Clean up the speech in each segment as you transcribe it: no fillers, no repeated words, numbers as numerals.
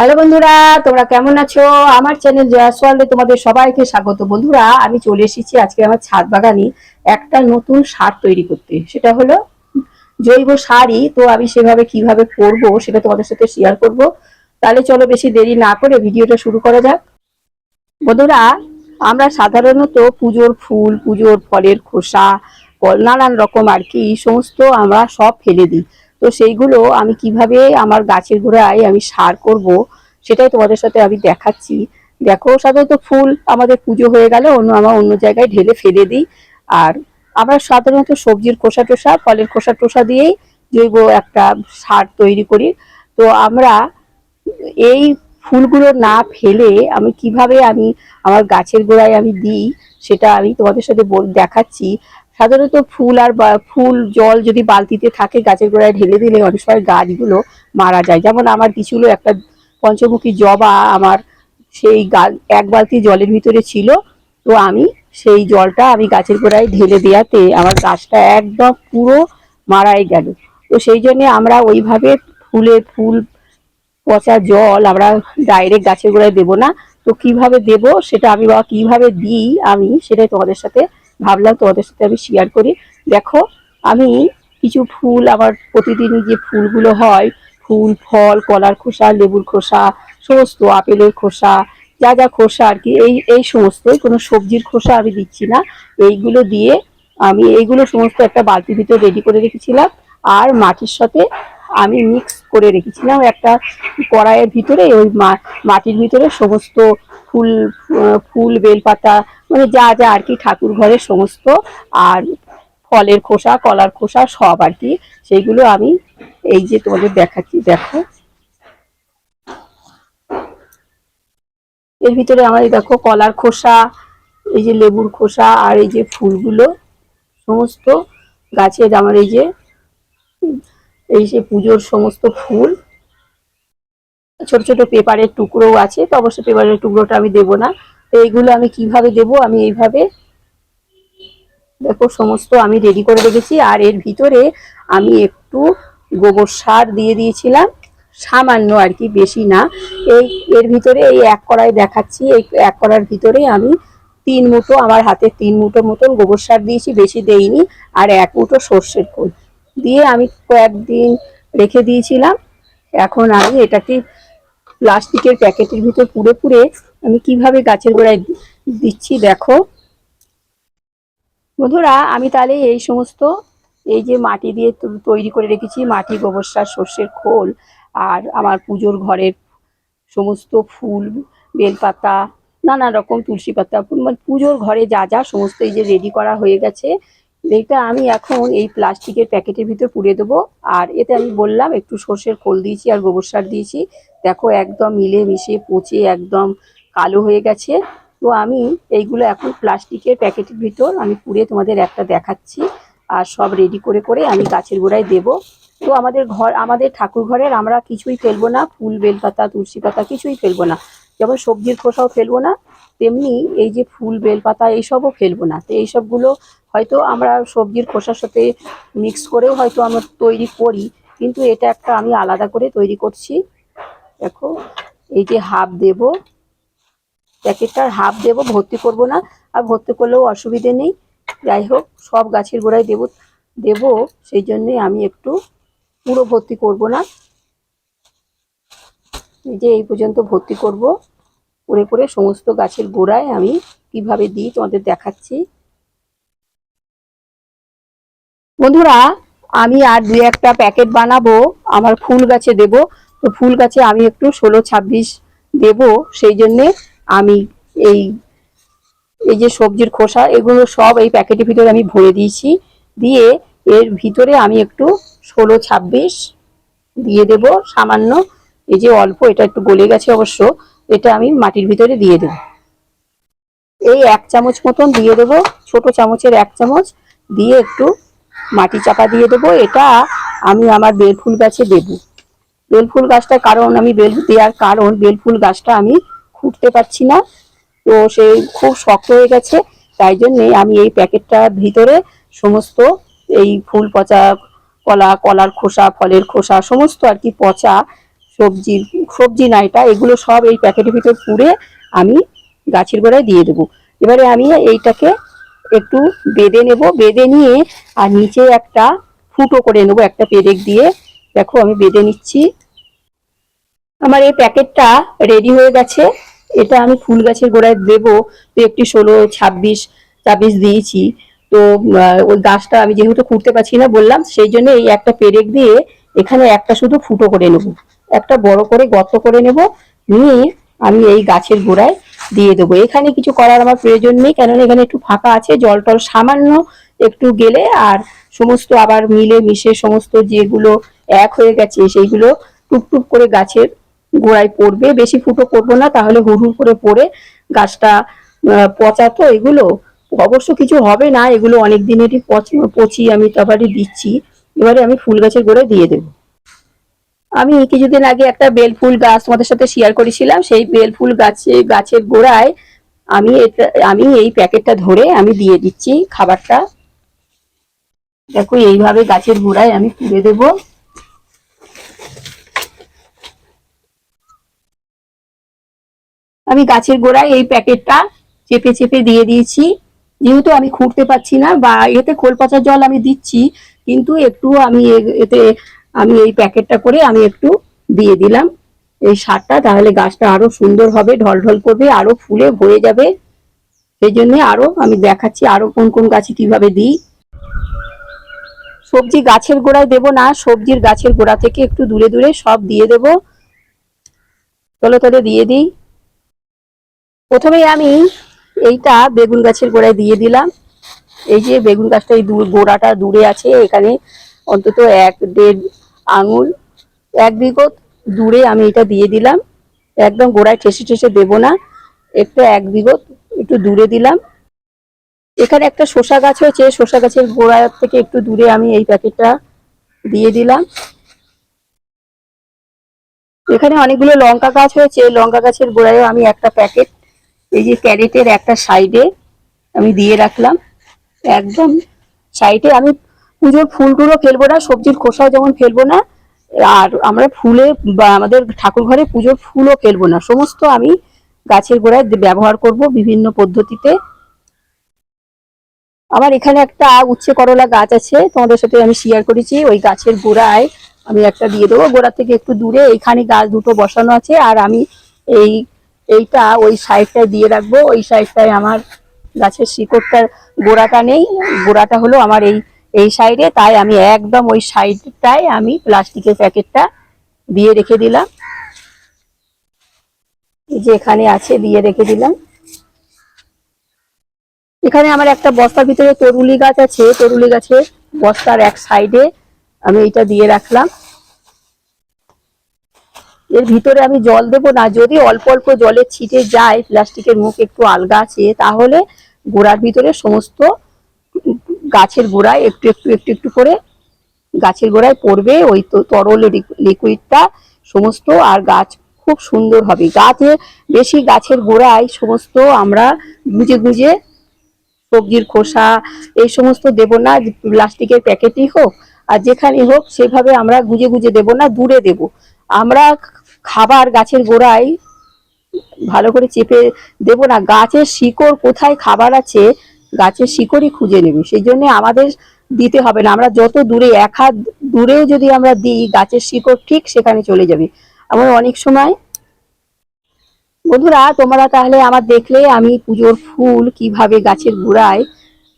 Hello বন্ধুরা, তোমরা কেমন আছো? আমার চ্যানেল জয়াস ওয়ার্ল্ডে তোমাদের সবাইকে স্বাগত। বন্ধুরা, আমি চলে এসেছি আজকে আমার ছাদ বাগানে একটা নতুন সার তৈরি করতে। সেটা হলো জৈব সারই। তো আমি সেভাবে কিভাবে করব সেটা তোমাদের সাথে শেয়ার করব। তাহলে চলো বেশি দেরি না করে ভিডিওটা শুরু করা যাক। বন্ধুরা, আমরা সাধারণত পুজোর ফুল, পুজোর ফলের খোসা, নানান রকম আর কি সমস্ত আমরা সব ফেলে দিই। তো সেইগুলো আমি কিভাবে আমার গাছের গোড়ায় আমি সার করব সেটাই তোমাদের সাথে আমি দেখাচ্ছি। দেখো, সাধারণত ফুল আমাদের পুজো হয়ে গেলে আমরা অন্য জায়গায় ঢেলে ফেলে দিই। আর আমরা সাধারণত সবজির খোসা টোসা, ফলের খোসা টোসা দিয়েই জৈব একটা সার তৈরি করি। তো আমরা এই ফুলগুলো না ফেলে আমি কিভাবে আমার গাছের গোড়ায় আমি দিই সেটা আমি তোমাদের সাথে দেখাচ্ছি। সাধারণত ফুল আর ফুল জল যদি বালতিতে থাকে গাছের গোড়ায় ঢেলে দিলে অনেক সময় গাছগুলো মারা যায়। যেমন আমার কিছুগুলো একটা পঞ্চমুখী জবা আমার সেই এক বালতি জলের ভিতরে ছিল। তো আমি সেই জলটা আমি গাছের গোড়ায় ঢেলে দেওয়াতে আমার গাছটা একদম পুরো মারাই গেল। তো সেই জন্য আমরা ওইভাবে ফুল পচা জল আমরা ডাইরেক্ট গাছের গোড়ায় দেবো না। তো কিভাবে দেব সেটা আমি বা কিভাবে দিই আমি সেটাই তোমাদের সাথে ভাবলাম তোমাদের সাথে আমি শেয়ার করি। দেখো, আমি কিছু ফুল আমার প্রতিদিনই যে ফুলগুলো হয়, ফুল, ফল, কলার খোসা, লেবুর খোসা, সমস্ত আপেলের খোসা, যা যা খোসা আর কি, এই সমস্তই, কোনো সবজির খোসা আমি দিচ্ছি না। এইগুলো দিয়ে আমি এইগুলো সমস্ত একটা বালতির ভিতরে রেডি করে রেখেছিলাম। আর মাটির সাথে আমি মিক্স করে রেখেছিলাম একটা কড়াইয়ের ভিতরে। ওই মাটির ভিতরে সমস্ত ফুল, ফুল, বেলপাতা, মানে যা যা আর কি ঠাকুর ঘরের সমস্ত, আর ফলের খোসা, কলার খোসা সব আর কি, সেইগুলো আমি এই যে তোমাদের দেখাচ্ছি। দেখো, এর ভিতরে আমার দেখো কলার খোসা, এই যে লেবুর খোসা, আর এই যে ফুলগুলো সমস্ত গাছের, আমার এই যে পুজোর সমস্ত ফুল, ছোট ছোট পেপারের টুকরোও আছে। তো অবশ্যই পেপারের টুকরোটা আমি দেবো না। তো এইগুলো আমি কিভাবে দেবো, আমি এইভাবে দেখো সমস্ত আমি রেডি করে রেখেছি। আর এর ভিতরে আমি একটু গোবর সার দিয়ে দিয়েছিলাম, সামান্য আর কি, বেশি না। এর ভিতরে এই এক কড়াই দেখাচ্ছি, এই এক কড়ার ভিতরে আমি 3 মুঠো, আমার হাতে 3 মুঠো মতন গোবর সার দিয়েছি, বেশি দেইনি। আর 1 মুঠো সর্ষের খোল দিয়ে আমি কয়েকদিন রেখে দিয়েছিলাম। এখন আমি এটাকে প্লাস্টিকের প্যাকেটের ভিতর পুরে পুরে আমি কিভাবে গাছের গোড়ায় দিচ্ছি। দেখো বন্ধুরা, আমি তাহলে এই সমস্ত, এই যে মাটি দিয়ে তৈরি করে রেখেছি, মাটি, গোবর সার, সর্ষের খোল, আর আমার পুজোর ঘরের সমস্ত ফুল, বেলপাতা, নানা রকম তুলসী পাতা, মানে পুজোর ঘরে যা যা সমস্ত এই যে রেডি করা হয়ে গেছে, এটা আমি এখন এই প্লাস্টিকের প্যাকেটের ভিতর পুড়ে দেবো। আর এতে আমি বললাম একটু সর্ষের খোল দিয়েছি আর গোবর সার দিয়েছি। দেখো একদম মিলে মিশে পচে একদম কালো হয়ে গেছে। তো আমি এইগুলো এখন প্লাস্টিকের প্যাকেটের ভিতর আমি পুড়ে তোমাদের একটা দেখাচ্ছি। আর সব রেডি করে করে আমি গাছের গোড়ায় দেব। তো আমাদের ঠাকুর ঘরের আমরা কিছুই ফেলবো না, ফুল, বেলপাতা, তুলসী পাতা কিছুই ফেলবো না। যেমন সবজির খোসাও ফেলবো না, তেমনি এই যে ফুল, বেলপাতা এইসবও ফেলবো না। তো এইসবগুলো হয়তো আমরা সবজির খোসার সাথে মিক্স করেও হয়তো আমরা তৈরি করি, কিন্তু এটা একটা আমি আলাদা করে তৈরি করছি। দেখো, এই যে হাফ দেব, প্যাকেটটার হাফ দেব, ভর্তি করব না। আর ভর্তি করলেও অসুবিধে নেই। যাই হোক, সব গাছের গোড়ায় দেব, সেই জন্যে আমি একটু পুরো ভর্তি করব না, এই যে এই পর্যন্ত ভর্তি করব। করে করে সমস্ত গাছের গোড়ায় আমি কিভাবে দিই তোমাদের দেখাচ্ছি। বন্ধুরা, আমি আর 2-1টা প্যাকেট বানাবো আমার ফুল গাছে দেব। তো ফুল গাছে আমি একটু 16-26 দেব। সেই জন্যে আমি এই এই যে সবজির খোসা, এগুলো সব এই প্যাকেটের ভিতরে আমি ভরে দিয়েছি। দিয়ে এর ভিতরে আমি একটু 16-26 দিয়ে দেব সামান্য। এই যে অল্প, এটা একটু গলে গেছে অবশ্য, এটা আমি মাটির ভিতরে দিয়ে দেব। এই 1 চামচ মতন দিয়ে দেবো, ছোট চামচের 1 চামচ দিয়ে একটু মাটি চাপা দিয়ে দেবো। এটা আমি আমার বেলফুল গাছে দেব। বেলফুল গাছটা কারণ আমি দেওয়ার কারণ, বেলফুল গাছটা আমি খুঁড়তে পারছি না, তো সেই খুব শক্ত হয়ে গেছে। তাই জন্যে আমি এই প্যাকেটটার ভিতরে সমস্ত এই ফুল পচা, কলার খোসা, ফলের খোসা সমস্ত আর কি পচা সবজি সবজি না এটা, এগুলো সব এই প্যাকেটের ভিতর পুরে আমি গাছের গোড়ায় দিয়ে দেবো। এবারে আমি এইটাকে একটু বেঁধে নেব, বেঁধে নিয়ে আর নিচে একটা ফুটো করে নেবো একটা পেরেক দিয়ে। দেখো আমি বেঁধে নিচ্ছি। আমার এই প্যাকেটটা রেডি হয়ে গেছে। এটা আমি ফুল গাছের গোড়ায় দেবো। তো একটি 16, 26 দিয়েছি। তো ওই গাছটা আমি যেহেতু খুঁড়তে পারছি না বললাম, সেই জন্য এই একটা পেরেক দিয়ে এখানে একটা শুধু ফুটো করে নেব, একটা বড় করে গর্ত করে নেব, নিয়ে আমি এই গাছের গোড়ায় দিয়ে দেবো। এখানে কিছু করার আমার প্রয়োজন নেই, কেননা এখানে একটু ফাঁকা আছে, জল টল সামান্য একটু গেলে আর সমস্ত আবার মিলে মিশে সমস্ত যেগুলো এক হয়ে গেছে সেইগুলো টুকটুক করে গাছের গোড়ায় পড়বে। বেশি ফুটো করবো না, তাহলে হুড় হুড় করে পড়ে গাছটা পচা তো এগুলো, অবশ্য কিছু হবে না, এগুলো অনেক দিনেরই পচি আমি তারপরে দিচ্ছি। এবারে আমি ফুল গাছের গোড়ায় দিয়ে দেবো। আমি কিছুদিন আগে একটা বেলফুল গাছ তোমাদের সাথে শেয়ার করেছিলাম, সেই বেলফুল গাছের গোড়ায় আমি এই প্যাকেটটা ধরে আমি দিয়ে দিচ্ছি খাবারটা। দেখো এইভাবে গাছের গোড়ায় আমি তুলে দেবো। আমি গাছের গোড়ায় এই প্যাকেটটা চেপে চেপে দিয়ে দিয়েছি। যেহেতু আমি খুঁড়তে পারছি না বা এতে খোল পচা জল আমি দিচ্ছি, কিন্তু একটু আমি এতে আমি এই প্যাকেটটা করে আমি একটু দিয়ে দিলাম এই সারটা, তাহলে গাছটা আরো সুন্দর হবে, ঢল ঢল করবে, আরো ফুলে ভরে যাবে। সেই জন্য আরো আমি দেখাচ্ছি আরো কোন কোন গাছে কিভাবে দিই। সবজি গাছের গোড়ায় দেবো না, সবজির গাছের গোড়া থেকে একটু দূরে দূরে সব দিয়ে দেবো। চলো তাহলে দিয়ে দিই। প্রথমে আমি এইটা বেগুন গাছের গোড়ায় দিয়ে দিলাম। এই যে বেগুন গাছটা এই গোড়াটা দূরে আছে, এখানে অন্তত 1-1.5 আঙুল 1 বিঘত দূরে আমি এটা দিয়ে দিলাম। একদম গোড়ায় ঠেসে ঠেসে দেবো না, একটু 1 বিঘত একটু দূরে দিলাম। এখানে একটা শসা গাছ হয়েছে, শসা গাছের গোড়া থেকে একটু দূরে আমি এই প্যাকেটটা দিয়ে দিলাম। এখানে অনেকগুলো লঙ্কা গাছ হয়েছে, লঙ্কা গাছের গোড়ায়ও আমি একটা প্যাকেট এই যে ক্যারেটের একটা সাইডে আমি দিয়ে রাখলাম। একদম সাইডে আমি পুজোর ফুলগুলো ফেলবো না, সবজির খোসাও যেমন ফেলবো না, আর আমরা ফুলে বা আমাদের ঠাকুর ঘরে পুজোর ফুলও ফেলবো না, সমস্ত আমি গাছের গোড়ায় ব্যবহার করব বিভিন্ন পদ্ধতিতে। আমার এখানে একটা উচ্ছে করলা গাছ আছে, তোমাদের সাথে আমি শেয়ার করেছি, ওই গাছের গোড়ায় আমি একটা দিয়ে দেবো, গোড়া থেকে একটু দূরে। এইখানে গাছ দুটো বসানো আছে, আর আমি এই এইটা ওই সাইডটায় দিয়ে রাখবো। ওই সাইডটায় আমার গাছের শিকড়টার গোড়াটা নেই, গোড়াটা হলো আমার এই এই সাইডে, তাই আমি একদম ওই সাইডটায় আমি প্লাস্টিকের প্যাকেটটা দিয়ে রেখে দিলাম। এই যে এখানে আছে, দিয়ে রেখে দিলাম। এখানে আমার একটা বস্তার ভিতরে তরুলি গাছ আছে, তরুলি গাছের বস্তার এক সাইডে আমি এটা দিয়ে রাখলাম। এর ভিতরে আমি জল দেবো না, যদি অল্প অল্প জলের ছিটে যায়, প্লাস্টিকের মুখ একটু আলগা আছে, তাহলে গোড়ার ভিতরে সমস্ত গাছের গোড়ায় একটু একটু একটু একটু করে গাছের গোড়ায় পড়বে ওই তরল লিকুইডটা সমস্ত, আর গাছ খুব সুন্দর হবে। গাছে বেশি গাছের গোড়ায় সমস্ত আমরা গুজে গুজে সবজির খোসা এই সমস্ত দেব না, প্লাস্টিকের প্যাকেটই হোক আর যেখানে হোক সেভাবে আমরা গুজে গুজে দেব না, দূরে দেব। আমরা খাবার গাছের গোড়ায় ভালো করে চেপে দেব না, গাছের শিকড় কোথায় খাবার আছে গাছের শিকড়ই খুঁজে নেবে, সেই জন্য আমাদের দিতে হবে না। আমরা যত দূরে 1 হাত দূরেও যদি আমরা দিই, গাছের শিকড় ঠিক সেখানে চলে যাবে। আমার অনেক সময় বন্ধুরা তোমরা তাহলে আমার দেখলে আমি পুজোর ফুল কিভাবে গাছের গোড়ায়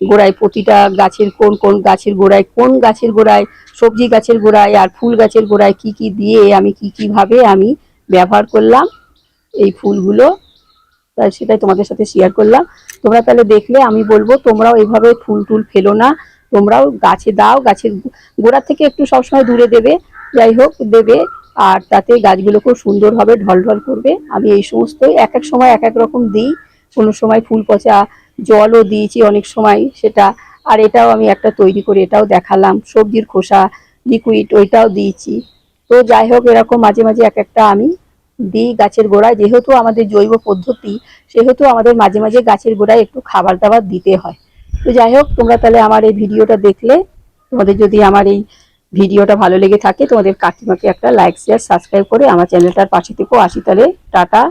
গোড়ায় প্রতিটা গাছের কোন কোন গাছের গোড়ায় কোন গাছের গোড়ায় সবজি গাছের গোড়ায় আর ফুল গাছের গোড়ায় কি কি দিয়ে আমি কি কিভাবে আমি ব্যবহার করলাম এই ফুলগুলো, তাই সেটাই তোমাদের সাথে শেয়ার করলাম। তোমরা তাহলে দেখলে আমি বলবো তোমরাও এইভাবে ফুল টুল ফেলো না, তোমরাও গাছে দাও, গাছের গোড়া থেকে একটু সবসময় দূরে দেবে, যাই হোক দেবে, আর তাতে গাছগুলো খুব সুন্দর হবে, ঢল ঢল করবে। আমি এই সমস্তই এক এক সময় এক এক রকম দিই, কোনো সময় ফুল পচা জলও দিয়েছি অনেক সময় সেটা, আর এটাও আমি একটা তৈরি করে এটাও দেখালাম, সবজির খোসা লিকুইড ওইটাও দিয়েছি। তো যাই হোক এরকম মাঝে মাঝে এক একটা আমি দিই গাছের গোড়ায়, যেহেতু আমাদের জৈব পদ্ধতি সেহেতু আমাদের মাঝে মাঝে গাছের গোড়ায় একটু খাবার দাবার দিতে হয়। তো যাই হোক তোমরা তাহলে আমার এই ভিডিওটা দেখলে, তোমাদের যদি আমার এই ভিডিওটা ভালো লেগে থাকে তোমাদের কাকিমাকে একটা লাইক শেয়ার সাবস্ক্রাইব করে আমার চ্যানেলটার পাশে থেকো। আসি তাহলে, টাটা।